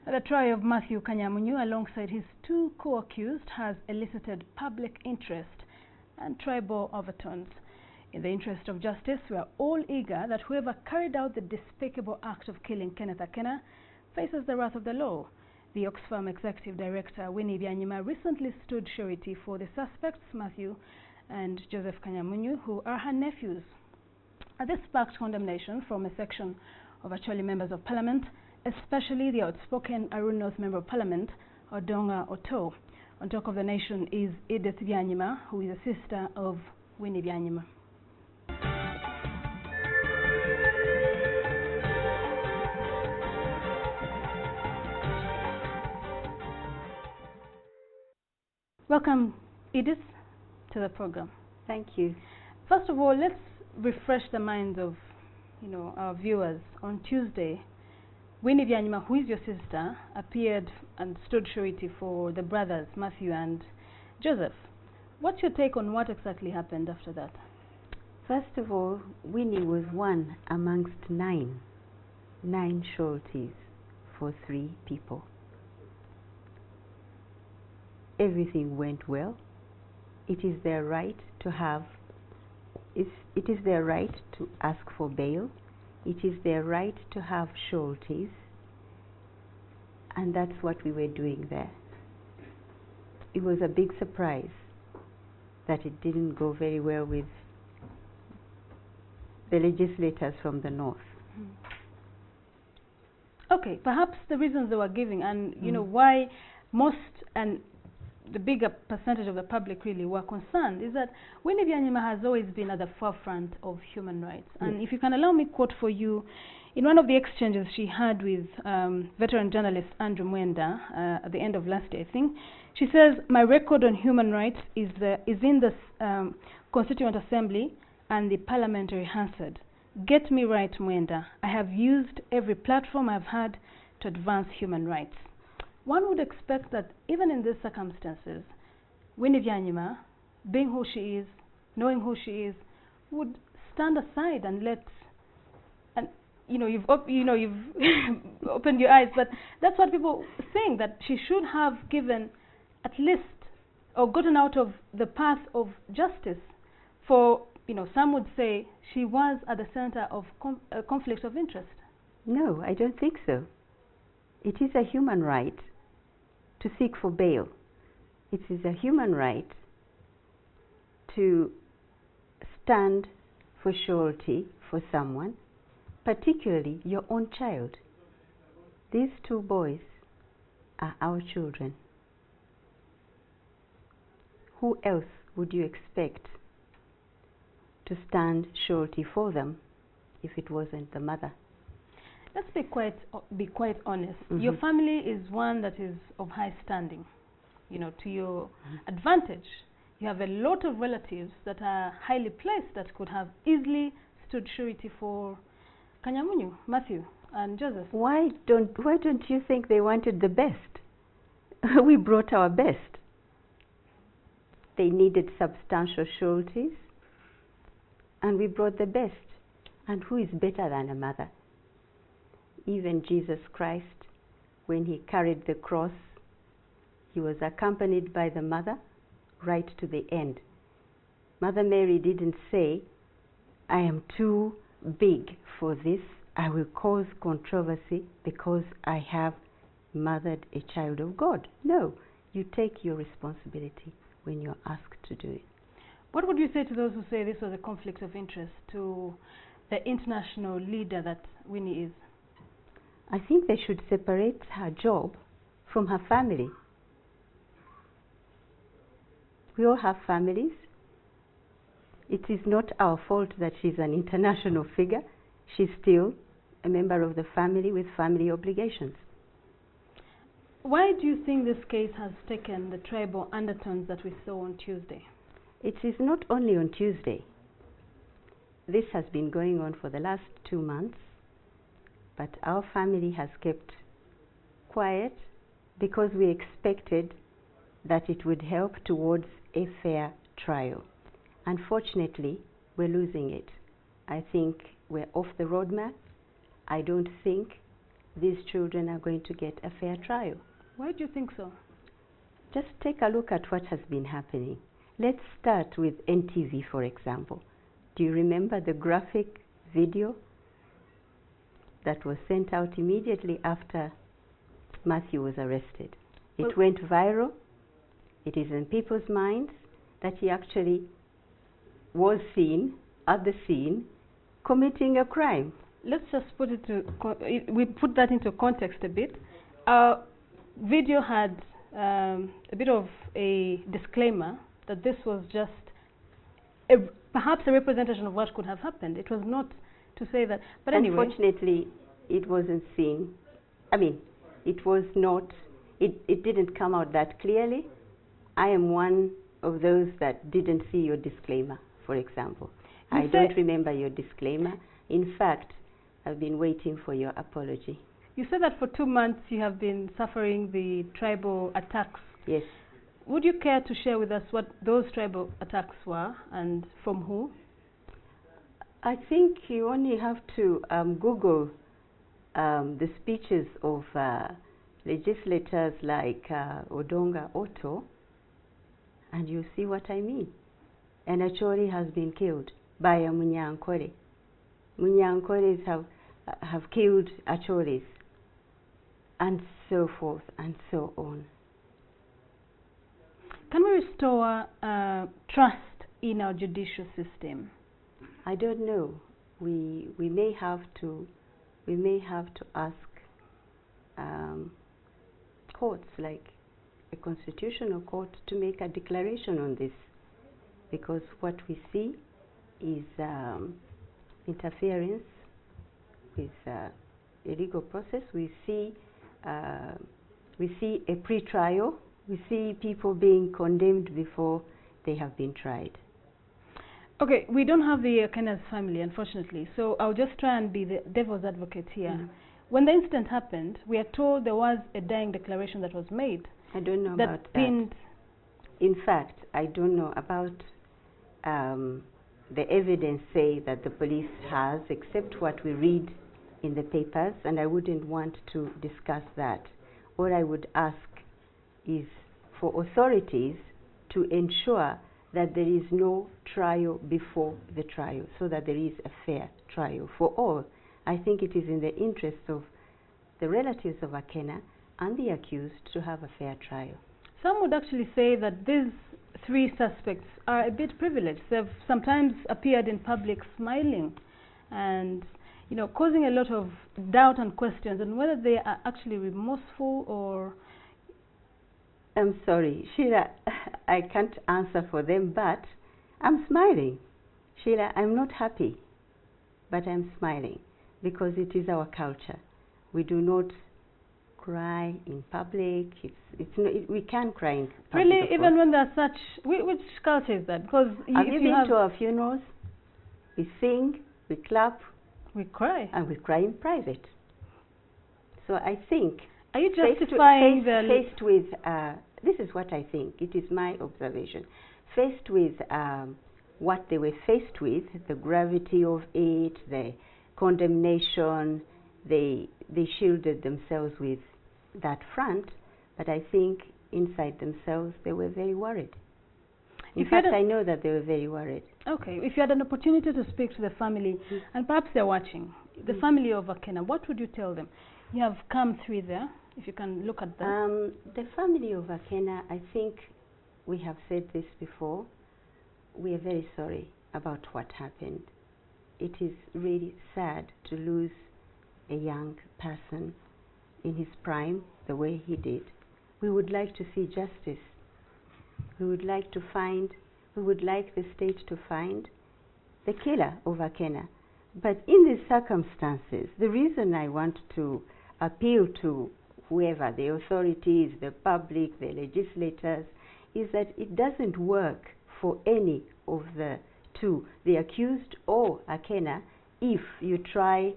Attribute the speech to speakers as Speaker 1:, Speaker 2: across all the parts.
Speaker 1: The trial of Matthew Kanyamunyu alongside his two co-accused has elicited public interest and tribal overtones. In the interest of justice, we are all eager that whoever carried out the despicable act of killing Kenneth Akena faces the wrath of the law. The Oxfam Executive Director, Winnie Byanyima, recently stood surety for the suspects, Matthew and Joseph Kanyamunyu, who are her nephews. This sparked condemnation from a section of actually members of parliament, especially the outspoken Arun North Member of Parliament, Odonga Oto. On Talk of the Nation is Edith Byanyima, who is a sister of Winnie Byanyima. Welcome, Edith, to the program.
Speaker 2: Thank you.
Speaker 1: First of all, let's refresh the minds of, our viewers. On Tuesday, Winnie Byanyima, who is your sister, appeared and stood surety for the brothers, Matthew and Joseph. What's your take on what exactly happened after that?
Speaker 2: First of all, Winnie was one amongst nine sureties for 3 people. Everything went well. It is their right to ask for bail. It is their right to have sureties, and that's what we were doing there. It was a big surprise that it didn't go very well with the legislators from the north.
Speaker 1: Okay, perhaps the reasons they were giving and why most and the bigger percentage of the public really were concerned is that Winnie Byanyima has always been at the forefront of human rights. And if you can allow me quote for you, in one of the exchanges she had with veteran journalist Andrew Mwenda at the end of last year, I think, she says, "My record on human rights is in the Constituent Assembly and the Parliamentary Hansard. Get me right, Mwenda. I have used every platform I've had to advance human rights." One would expect that even in these circumstances, Winnie Byanyima, being who she is, knowing who she is, would stand aside and let, and you've opened your eyes, but that's what people think, that she should have given at least, or gotten out of the path of justice. For, some would say she was at the center of a conflict of interest.
Speaker 2: No, I don't think so. It is a human right to seek for bail. It is a human right to stand for surety for someone, particularly your own child. These 2 boys are our children. Who else would you expect to stand surety for them if it wasn't the mother?
Speaker 1: Let's be quite honest. Your family is one that is of high standing, to your advantage. You have a lot of relatives that are highly placed that could have easily stood surety for Kanyamunyu, Matthew, and Joseph.
Speaker 2: Why don't you think they wanted the best? We brought our best. They needed substantial sureties, and we brought the best. And who is better than a mother? Even Jesus Christ, when he carried the cross, he was accompanied by the mother right to the end. Mother Mary didn't say, "I am too big for this. I will cause controversy because I have mothered a child of God." No, you take your responsibility when you're asked to do it.
Speaker 1: What would you say to those who say this was a conflict of interest to the international leader that Winnie is?
Speaker 2: I think they should separate her job from her family. We all have families. It is not our fault that she's an international figure. She's still a member of the family with family obligations.
Speaker 1: Why do you think this case has taken the tribal undertones that we saw on Tuesday?
Speaker 2: It is not only on Tuesday. This has been going on for the last 2 months. But our family has kept quiet because we expected that it would help towards a fair trial. Unfortunately, we're losing it. I think we're off the roadmap. I don't think these children are going to get a fair trial.
Speaker 1: Why do you think so?
Speaker 2: Just take a look at what has been happening. Let's start with NTV, for example. Do you remember the graphic video that was sent out immediately after Matthew was arrested? It went viral. It is in people's minds that he actually was seen at the scene committing a crime.
Speaker 1: Let's just put it to, we put that into context a bit. Video had a bit of a disclaimer that this was just perhaps a representation of what could have happened. It was not to say that, but anyway.
Speaker 2: Unfortunately, it wasn't seen. I mean, it was not, it didn't come out that clearly. I am one of those that didn't see your disclaimer, for example. I don't remember your disclaimer. In fact, I've been waiting for your apology.
Speaker 1: You said that for 2 months you have been suffering the tribal attacks.
Speaker 2: Yes.
Speaker 1: Would you care to share with us what those tribal attacks were and from who?
Speaker 2: I think you only have to Google the speeches of legislators like Odonga Otto, and you see what I mean. And Acholi has been killed by a Munyankore. Munyankores have killed Acholis, and so forth and so on.
Speaker 1: Can we restore trust in our judicial system?
Speaker 2: I don't know. We may have to ask courts like a constitutional court to make a declaration on this, because what we see is interference with a legal process. We see a pre-trial. We see people being condemned before they have been tried.
Speaker 1: Okay, we don't have the Akena's family, unfortunately, so I'll just try and be the devil's advocate here.
Speaker 2: Mm.
Speaker 1: When the incident happened, we are told there was a dying declaration that was made.
Speaker 2: I don't know
Speaker 1: that
Speaker 2: about
Speaker 1: pinned
Speaker 2: that. In fact, I don't know about the evidence say that the police has, except what we read in the papers, and I wouldn't want to discuss that. What I would ask is for authorities to ensure that there is no trial before the trial, so that there is a fair trial for all. I think it is in the interest of the relatives of Akena and the accused to have a fair trial.
Speaker 1: Some would actually say that these 3 suspects are a bit privileged. They've sometimes appeared in public smiling and, you know, causing a lot of doubt and questions on whether they are actually remorseful or...
Speaker 2: I'm sorry, Sheila, I can't answer for them, but I'm smiling. Sheila, I'm not happy, but I'm smiling because it is our culture. We do not cry in public. We can cry in public.
Speaker 1: Really, even when there are such... Which culture is that? Because
Speaker 2: have you been to our funerals? We sing, we clap.
Speaker 1: We cry.
Speaker 2: And we cry in private. So I think...
Speaker 1: Are you justifying
Speaker 2: faced with... this is what I think. It is my observation. Faced with what they were faced with, the gravity of it, the condemnation, they shielded themselves with that front, but I think inside themselves they were very worried. In fact, I know that they were very worried.
Speaker 1: Okay, if you had an opportunity to speak to the family, and perhaps they're watching, the family of Akena, what would you tell them? You have come through there, if you can look at that.
Speaker 2: The family of Akena, I think we have said this before, we are very sorry about what happened. It is really sad to lose a young person in his prime the way he did. We would like to see justice. We would like to find, we would like the state to find the killer of Akena. But in these circumstances, the reason I want to appeal to whoever, the authorities, the public, the legislators, is that it doesn't work for any of the two, the accused or Akena, if you try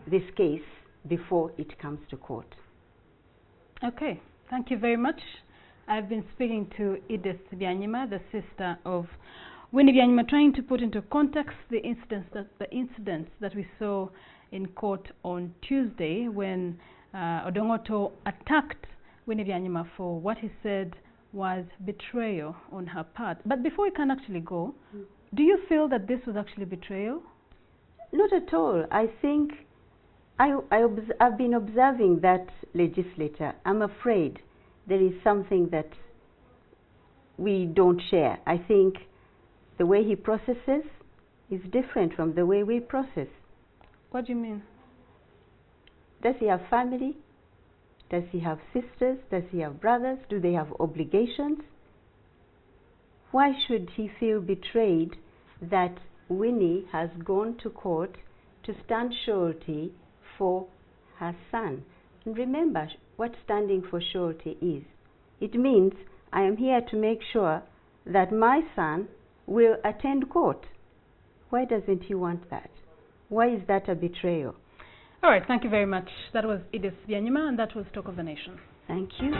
Speaker 2: this case before it comes to court.
Speaker 1: Okay, thank you very much. I've been speaking to Edith Byanyima, the sister of Winnie Byanyima, trying to put into context the incidents that we saw in court on Tuesday when Odongoto attacked Winnie Byanyima for what he said was betrayal on her part. But before we can actually go, do you feel that this was actually betrayal?
Speaker 2: Not at all. I think I've been observing that legislature. I'm afraid there is something that we don't share. I think the way he processes is different from the way we process.
Speaker 1: What do you mean?
Speaker 2: Does he have family? Does he have sisters? Does he have brothers? Do they have obligations? Why should he feel betrayed that Winnie has gone to court to stand surety for her son? And remember what standing for surety is. It means I am here to make sure that my son will attend court. Why doesn't he want that? Why is that a betrayal?
Speaker 1: All right, thank you very much. That was Edith Byanyima, and that was Talk of the Nation.
Speaker 2: Thank you.